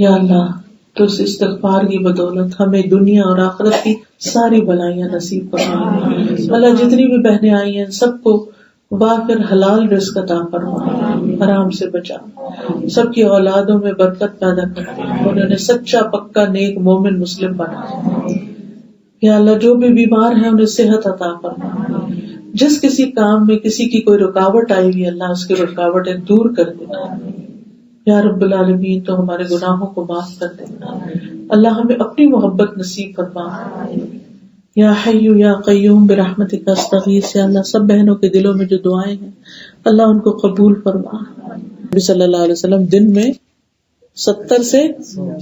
یا اللہ تو اس استغفار کی بدولت ہمیں دنیا اور آخرت کی ساری بلائیاں نصیب فرما. اللہ جتنی بھی بہنیں آئی ہیں سب کو وافر حلال رزق عطا فرما، حرام سے بچا، سب کی اولادوں میں برکت پیدا کر، انہوں نے سچا پکا نیک مومن مسلم بنا. یا اللہ جو بھی بیمار ہیں انہیں صحت عطا فرما، جس کسی کام میں کسی کی کوئی رکاوٹ آئی ہوئی اللہ اس کی رکاوٹیں دور کر دینا. یا رب العالمین تو ہمارے گناہوں کو معاف کر دینا. اللہ ہمیں اپنی محبت نصیب فرما. یا حی یا قیوم برحمتک استغیث. یا اللہ سب بہنوں کے دلوں میں جو دعائیں ہیں اللہ ان کو قبول فرما. نبی صلی اللہ علیہ وسلم دن میں 70 سے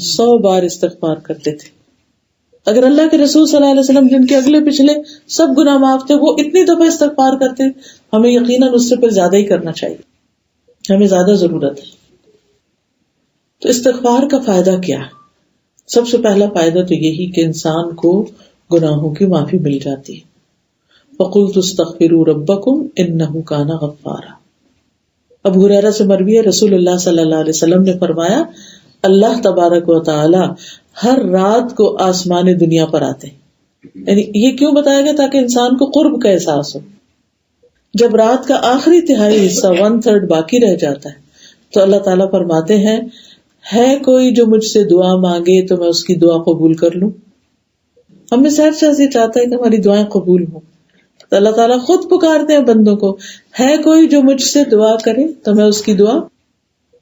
100 بار استغفار کرتے تھے. اگر اللہ کے رسول صلی اللہ علیہ وسلم جن کے اگلے پچھلے سب گناہ معاف تھے وہ اتنی دفعہ استغفار کرتے، ہمیں یقیناً اس سے پھر زیادہ ہی کرنا چاہیے، ہمیں زیادہ ضرورت ہے. تو استغفار کا فائدہ کیا؟ سب سے پہلا فائدہ تو یہی کہ انسان کو گناہوں کی معافی مل جاتی ہے. فَقُلْتُ اسْتَغْفِرُوا رَبَّكُمْ إِنَّهُ كَانَ غَفَّارًا. ابو ہریرہ سے مروی ہے رسول اللہ صلی اللہ علیہ وسلم نے فرمایا اللہ تبارک و تعالی ہر رات کو آسمان دنیا پر آتے ہیں. یعنی یہ کیوں بتایا گیا؟ تاکہ انسان کو قرب کا احساس ہو. جب رات کا آخری تہائی حصہ 1/3 باقی رہ جاتا ہے تو اللہ تعالیٰ فرماتے ہیں ہے کوئی جو مجھ سے دعا مانگے تو میں اس کی دعا قبول کر لوں. ہمیں سہر سے چاہتا ہے کہ ہماری دعائیں قبول ہوں، تو اللہ تعالیٰ خود پکارتے ہیں بندوں کو، ہے کوئی جو مجھ سے دعا کرے تو میں اس کی دعا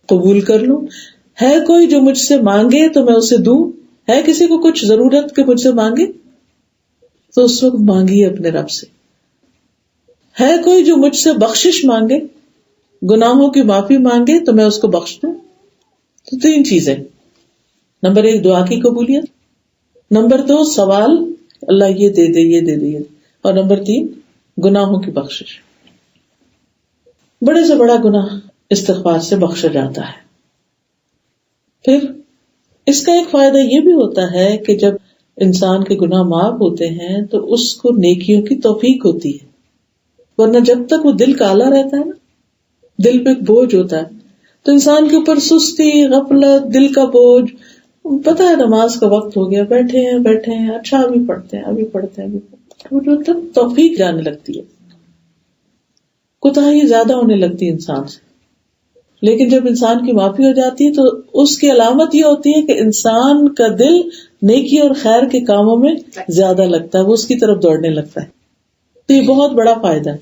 قبول کر لوں، ہے کوئی جو مجھ سے مانگے تو میں اسے دوں. ہے کسی کو کچھ ضرورت کہ مجھ سے مانگے تو اس وقت مانگیے اپنے رب سے. ہے کوئی جو مجھ سے بخشش مانگے، گناہوں کی معافی مانگے تو میں اس کو بخش دوں. تو 3 چیزیں، نمبر 1 دعا کی قبولیت، نمبر 2 سوال اللہ یہ دے دے یہ دے دے، اور نمبر 3 گناہوں کی بخشش. بڑے سے بڑا گناہ استغفار سے بخشا جاتا ہے. پھر اس کا ایک فائدہ یہ بھی ہوتا ہے کہ جب انسان کے گناہ معاف ہوتے ہیں تو اس کو نیکیوں کی توفیق ہوتی ہے. ورنہ جب تک وہ دل کالا رہتا ہے نا، دل پہ ایک بوجھ ہوتا ہے تو انسان کے اوپر سستی، غفلت، دل کا بوجھ، پتہ ہے نماز کا وقت ہو گیا، بیٹھے ہیں اچھا ابھی پڑھتے ہیں وہ جو تب توفیق جانے لگتی ہے، کوتاہی زیادہ ہونے لگتی ہے انسان سے. لیکن جب انسان کی معافی ہو جاتی ہے تو اس کی علامت یہ ہوتی ہے کہ انسان کا دل نیکی اور خیر کے کاموں میں زیادہ لگتا ہے، وہ اس کی طرف دوڑنے لگتا ہے. تو یہ بہت بڑا فائدہ ہے.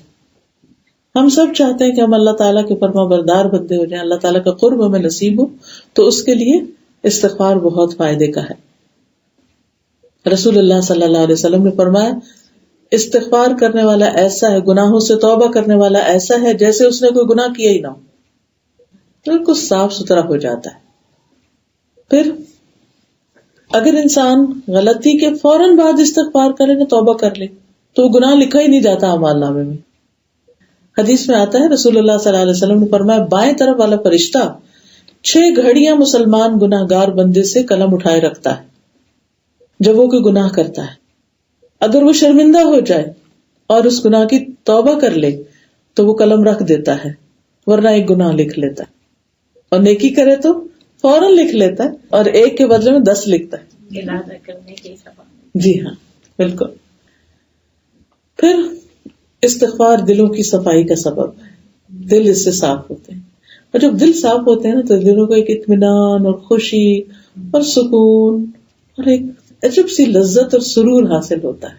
ہم سب چاہتے ہیں کہ ہم اللہ تعالیٰ کے فرما بردار بندے ہو جائیں، اللہ تعالیٰ کا قرب ہمیں نصیب ہو، تو اس کے لیے استغفار بہت فائدے کا ہے. رسول اللہ صلی اللہ علیہ وسلم نے فرمایا استغفار کرنے والا ایسا ہے، گناہوں سے توبہ کرنے والا ایسا ہے جیسے اس نے کوئی گناہ کیا ہی نہ ہو. بالکل صاف ستھرا ہو جاتا ہے. پھر اگر انسان غلطی کے فوراً بعد استغفار کرے نا، توبہ کر لے، تو وہ گناہ لکھا ہی نہیں جاتا اعمال نامے میں. حدیث میں آتا ہے رسول اللہ صلی اللہ علیہ وسلم نے فرمایا بائیں طرف والا فرشتہ 6 گھڑیاں مسلمان گناہگار بندے سے قلم اٹھائے رکھتا ہے جب وہ کوئی گناہ کرتا ہے. اگر وہ شرمندہ ہو جائے اور اس گناہ کی توبہ کر لے تو وہ قلم رکھ دیتا ہے، ورنہ ایک گناہ لکھ لیتا ہے. اور نیکی کرے تو فوراً لکھ لیتا ہے، اور 1 کے بدلے میں 10 لکھتا ہے. جی ہاں بالکل. پھر استغفار دلوں کی صفائی کا سبب ہے، دل اس سے صاف ہوتے ہیں، اور جب دل صاف ہوتے ہیں نا تو دلوں کو ایک اطمینان اور خوشی اور سکون اور ایک عجب سی لذت اور سرور حاصل ہوتا ہے.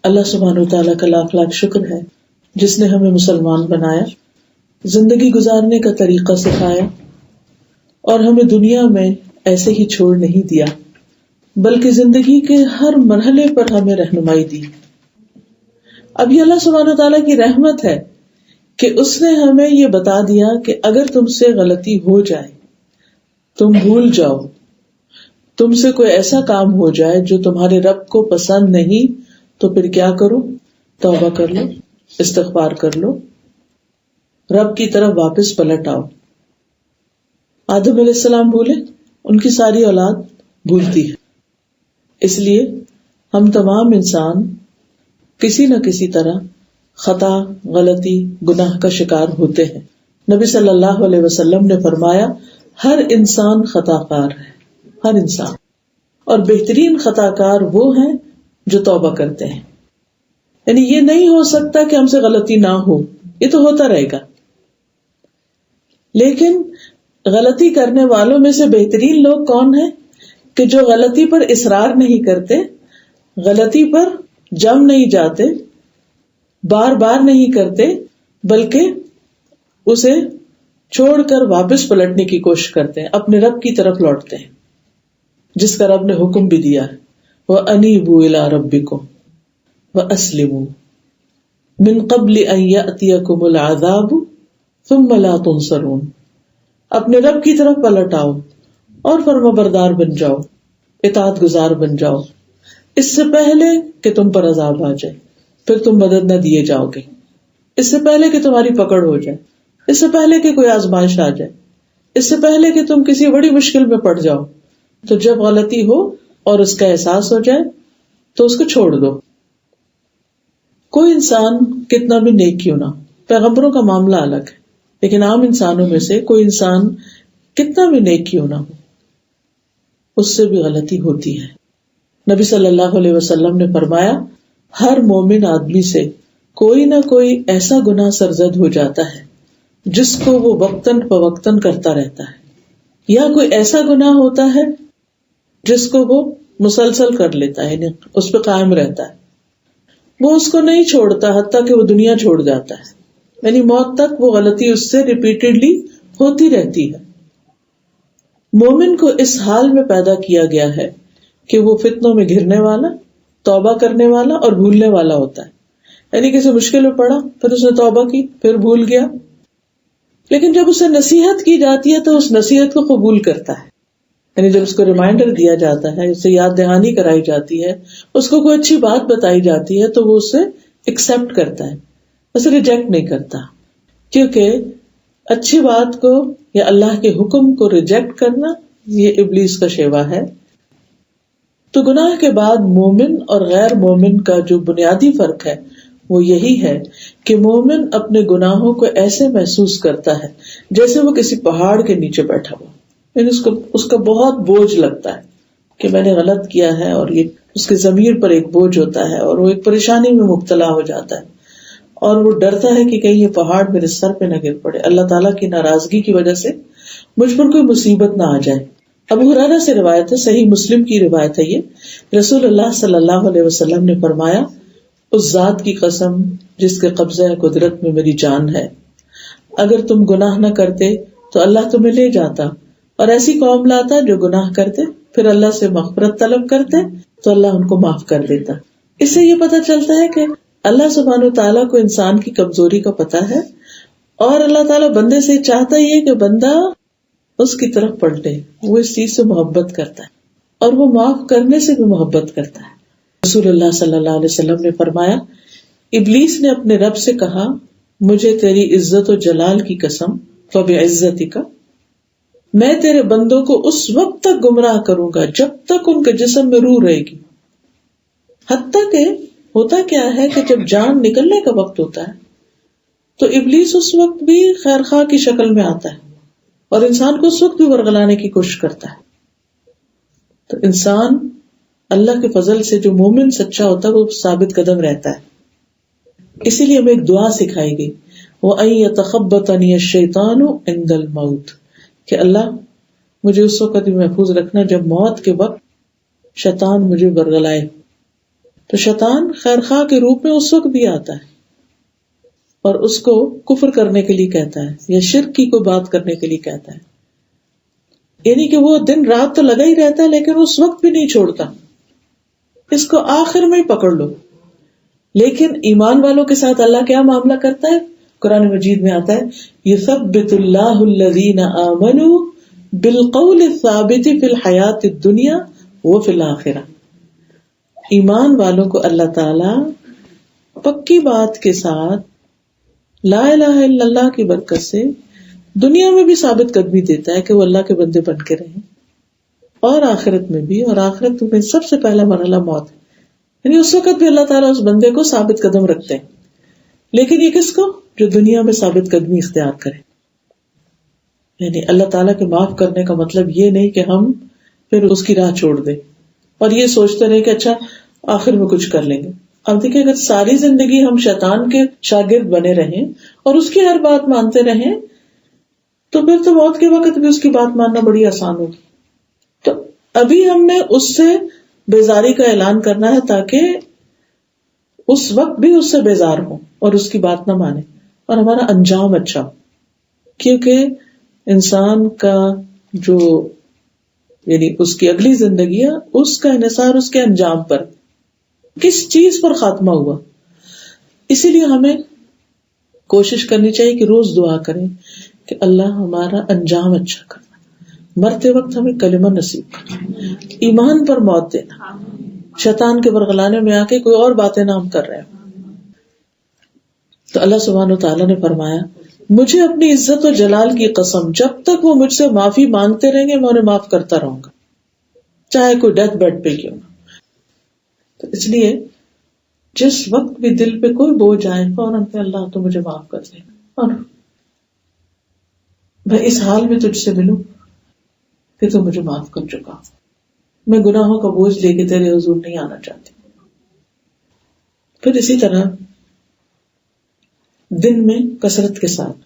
اللہ سبحانہ وتعالیٰ کا لاکھ لاکھ شکر ہے جس نے ہمیں مسلمان بنایا، زندگی گزارنے کا طریقہ سکھایا، اور ہمیں دنیا میں ایسے ہی چھوڑ نہیں دیا بلکہ زندگی کے ہر مرحلے پر ہمیں رہنمائی دی. اب یہ اللہ سبحانہ وتعالیٰ کی رحمت ہے کہ اس نے ہمیں یہ بتا دیا کہ اگر تم سے غلطی ہو جائے، تم بھول جاؤ، تم سے کوئی ایسا کام ہو جائے جو تمہارے رب کو پسند نہیں، تو پھر کیا کرو؟ توبہ کر لو، استغفار کر لو، رب کی طرف واپس پلٹ آؤ. آدم علیہ السلام بھولے، ان کی ساری اولاد بھولتی ہے. اس لیے ہم تمام انسان کسی نہ کسی طرح خطا، غلطی، گناہ کا شکار ہوتے ہیں. نبی صلی اللہ علیہ وسلم نے فرمایا ہر انسان خطا کار ہے، ہر انسان. اور بہترین خطا کار وہ ہیں جو توبہ کرتے ہیں. یعنی یہ نہیں ہو سکتا کہ ہم سے غلطی نہ ہو، یہ تو ہوتا رہے گا، لیکن غلطی کرنے والوں میں سے بہترین لوگ کون ہیں کہ جو غلطی پر اصرار نہیں کرتے، غلطی پر جم نہیں جاتے، بار بار نہیں کرتے، بلکہ اسے چھوڑ کر واپس پلٹنے کی کوشش کرتے ہیں، اپنے رب کی طرف لوٹتے ہیں جس کا رب نے حکم بھی دیا ہے، وَأَنِيبُوا إِلَىٰ رَبِّكُمْ وَأَسْلِمُوا مِن قَبْلِ أَن يَأْتِيَكُمُ الْعَذَابُ ثُمَّ لَا تُنصَرُونَ. اپنے رب کی طرف پلٹ آؤ اور فرمانبردار بن جاؤ، اطاعت گزار بن جاؤ، اس سے پہلے کہ تم پر عذاب آ جائے، پھر تم مدد نہ دیے جاؤ گے، اس سے پہلے کہ تمہاری پکڑ ہو جائے، اس سے پہلے کہ کوئی آزمائش آ جائے، اس سے پہلے کہ تم کسی بڑی مشکل میں پڑ جاؤ. تو جب غلطی ہو اور اس کا احساس ہو جائے تو اس کو چھوڑ دو. کوئی انسان کتنا بھی نیک کیوں نہ، پیغمبروں کا معاملہ الگ ہے، لیکن عام انسانوں میں سے کوئی انسان کتنا بھی نیک کیوں نہ ہو، اس سے بھی غلطی ہوتی ہے. نبی صلی اللہ علیہ وسلم نے فرمایا، ہر مومن آدمی سے کوئی نہ کوئی ایسا گناہ سرزد ہو جاتا ہے جس کو وہ وقتاً فوقتاً کرتا رہتا ہے، یا کوئی ایسا گناہ ہوتا ہے جس کو وہ مسلسل کر لیتا ہے، یعنی اس پہ قائم رہتا ہے، وہ اس کو نہیں چھوڑتا حتیٰ کہ وہ دنیا چھوڑ جاتا ہے، یعنی موت تک وہ غلطی اس سے ریپیٹڈلی ہوتی رہتی ہے. مومن کو اس حال میں پیدا کیا گیا ہے کہ وہ فتنوں میں گھرنے والا، توبہ کرنے والا اور بھولنے والا ہوتا ہے. یعنی کسی مشکل میں پڑا، پھر اس نے توبہ کی، پھر بھول گیا، لیکن جب اسے نصیحت کی جاتی ہے تو اس نصیحت کو قبول کرتا ہے. یعنی جب اس کو ریمائنڈر دیا جاتا ہے، اسے یاد دہانی کرائی جاتی ہے، اس کو کوئی اچھی بات بتائی جاتی ہے تو وہ اسے ایکسپٹ کرتا ہے، اسے ریجیکٹ نہیں کرتا. کیونکہ اچھی بات کو یا اللہ کے حکم کو ریجیکٹ کرنا یہ ابلیس کا شیوا ہے. تو گناہ کے بعد مومن اور غیر مومن کا جو بنیادی فرق ہے وہ یہی ہے کہ مومن اپنے گناہوں کو ایسے محسوس کرتا ہے جیسے وہ کسی پہاڑ کے نیچے بیٹھا ہوا، یعنی اس کا بہت بوجھ لگتا ہے کہ میں نے غلط کیا ہے، اور یہ اس کے ضمیر پر ایک بوجھ ہوتا ہے اور وہ ایک پریشانی میں مبتلا ہو جاتا ہے، اور وہ ڈرتا ہے کہ کہیں یہ پہاڑ میرے سر پہ نہ گر پڑے، اللہ تعالیٰ کی ناراضگی کی وجہ سے مجھ پر کوئی مصیبت نہ آ جائے. ابو ہریرہ سے روایت ہے، صحیح مسلم کی روایت ہے، یہ رسول اللہ صلی اللہ علیہ وسلم نے فرمایا، اس ذات کی قسم جس کے قبضہ قدرت میں میری جان ہے، اگر تم گناہ نہ کرتے تو اللہ تمہیں لے جاتا، اور ایسی قوم لاتا جو گناہ کرتے پھر اللہ سے مغفرت طلب کرتے تو اللہ ان کو معاف کر دیتا. اس سے یہ پتہ چلتا ہے کہ اللہ سبحانہ وتعالیٰ کو انسان کی کمزوری کا پتہ ہے، اور اللہ تعالیٰ بندے سے چاہتا ہی ہے کہ بندہ اس کی طرف پلٹے. وہ اس چیز سے محبت کرتا ہے اور وہ معاف کرنے سے بھی محبت کرتا ہے. رسول اللہ صلی اللہ علیہ وسلم نے فرمایا، ابلیس نے اپنے رب سے کہا، مجھے تیری عزت و جلال کی قسم، فبعزتک، میں تیرے بندوں کو اس وقت تک گمراہ کروں گا جب تک ان کے جسم میں روح رہے گی. حتیٰ کہ ہوتا کیا ہے کہ جب جان نکلنے کا وقت ہوتا ہے تو ابلیس اس وقت بھی خیر خواہ کی شکل میں آتا ہے اور انسان کو اس وقت بھی ورغلانے کی کوشش کرتا ہے. تو انسان اللہ کے فضل سے جو مومن سچا ہوتا ہے وہ ثابت قدم رہتا ہے. اسی لیے ہمیں ایک دعا سکھائی گئی، وَأَن يَتَخَبَّطَنِيَ الشَّيْطَانُ عِندَ الْمَوْتِ، کہ اللہ مجھے اس وقت بھی محفوظ رکھنا جب موت کے وقت شیطان مجھے ورغلائے. تو شیطان خیر خواہ کے روپ میں اس وقت بھی آتا ہے اور اس کو کفر کرنے کے لیے کہتا ہے یا شرک کی کوئی بات کرنے کے لیے کہتا ہے. یعنی کہ وہ دن رات تو لگا ہی رہتا ہے لیکن اس وقت بھی نہیں چھوڑتا، اس کو آخر میں ہی پکڑ لو. لیکن ایمان والوں کے ساتھ اللہ کیا معاملہ کرتا ہے؟ قرآن مجید میں آتا ہے، یثبت اللہ الذین آمنوا بالقول الثابت فی الحیات الدنیا وفی الآخرہ. ایمان والوں کو اللہ تعالی پکی بات کے ساتھ لا الہ الا اللہ کی برکت سے دنیا میں بھی ثابت قدمی دیتا ہے کہ وہ اللہ کے بندے بن کے رہیں، اور آخرت میں بھی. اور آخرت میں سب سے پہلا مرحلہ موت ہے، یعنی اس وقت بھی اللہ تعالیٰ اس بندے کو ثابت قدم رکھتے ہیں. لیکن یہ کس کو؟ جو دنیا میں ثابت قدمی اختیار کرے. یعنی اللہ تعالیٰ کے معاف کرنے کا مطلب یہ نہیں کہ ہم پھر اس کی راہ چھوڑ دے اور یہ سوچتے رہے کہ اچھا آخر میں کچھ کر لیں گے. اب دیکھیں اگر ساری زندگی ہم شیطان کے شاگرد بنے رہیں اور اس کی ہر بات مانتے رہیں تو پھر تو موت کے وقت بھی اس کی بات ماننا بڑی آسان ہوگی. تو ابھی ہم نے اس سے بیزاری کا اعلان کرنا ہے تاکہ اس وقت بھی اس سے بیزار ہو اور اس کی بات نہ مانے اور ہمارا انجام اچھا ہو. کیونکہ انسان کا جو یعنی اس کی اگلی زندگی ہے اس کا انحصار اس کے انجام پر، کس چیز پر خاتمہ ہوا. اسی لیے ہمیں کوشش کرنی چاہیے کہ روز دعا کریں کہ اللہ ہمارا انجام اچھا کرنا، مرتے وقت ہمیں کلمہ نصیب کرنا، ایمان پر موت دینا، شیطان کے برگلانے میں آ کے کوئی اور باتیں نہ ہم کر رہے ہیں. تو اللہ سبحانہ وتعالیٰ نے فرمایا مجھے اپنی عزت و جلال کی قسم جب تک وہ مجھ سے معافی مانگتے رہیں گے میں انہیں معاف کرتا رہوں گا، چاہے کوئی ڈیتھ بیڈ پہ کیوں. تو اس لیے جس وقت بھی دل پہ کوئی بوجھ آئے فوراً کہ اللہ تو مجھے معاف کر دے اور میں اس حال میں تجھ سے ملوں کہ تو مجھے معاف کر چکا، میں گناہوں کا بوجھ لے کے تیرے حضور نہیں آنا چاہتی. پھر اسی طرح دن میں کثرت کے ساتھ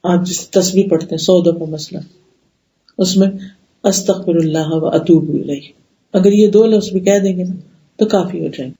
آپ جس تسبیح پڑھتے ہیں 100 دفعہ مثلا، اس میں استغفر اللہ و اتوب الیہ، اگر یہ 2 لفظ بھی کہہ دیں گے نا تو کافی ہو جائیں گے.